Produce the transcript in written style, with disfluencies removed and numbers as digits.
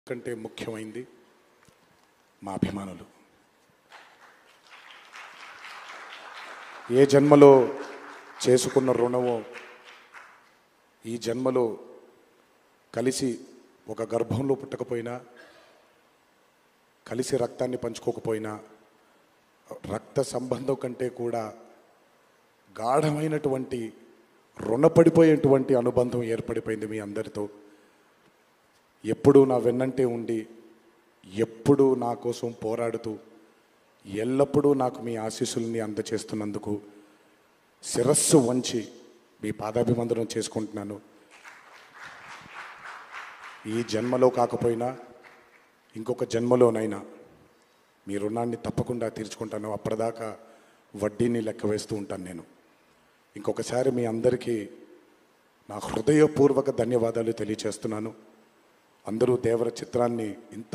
కంటే ముఖ్యమైంది మా అభిమానులు. ఏ జన్మలో చేసుకున్న రుణమో ఈ జన్మలో కలిసి ఒక గర్భంలో పుట్టకపోయినా, కలిసి రక్తాన్ని పంచుకోకపోయినా, రక్త సంబంధం కంటే కూడా గాఢమైనటువంటి రుణపడిపోయేటువంటి అనుబంధం ఏర్పడిపోయింది మీ అందరితో. ఎప్పుడూ నా వెన్నంటే ఉండి, ఎప్పుడూ నా కోసం పోరాడుతూ, ఎల్లప్పుడూ నాకు మీ ఆశీస్సుల్ని అందచేస్తున్నందుకు శిరస్సు వంచి మీ పాదాభివందనం చేసుకుంటున్నాను. ఈ జన్మలో కాకపోయినా ఇంకొక జన్మలోనైనా మీ రుణాన్ని తప్పకుండా తీర్చుకుంటాను. అప్పటిదాకా వడ్డీని లెక్క వేస్తూ ఉంటాను నేను. ఇంకొకసారి మీ అందరికీ నా హృదయపూర్వక ధన్యవాదాలు తెలియచేస్తున్నాను. అందరూ దేవర చిత్రాన్ని ఇంత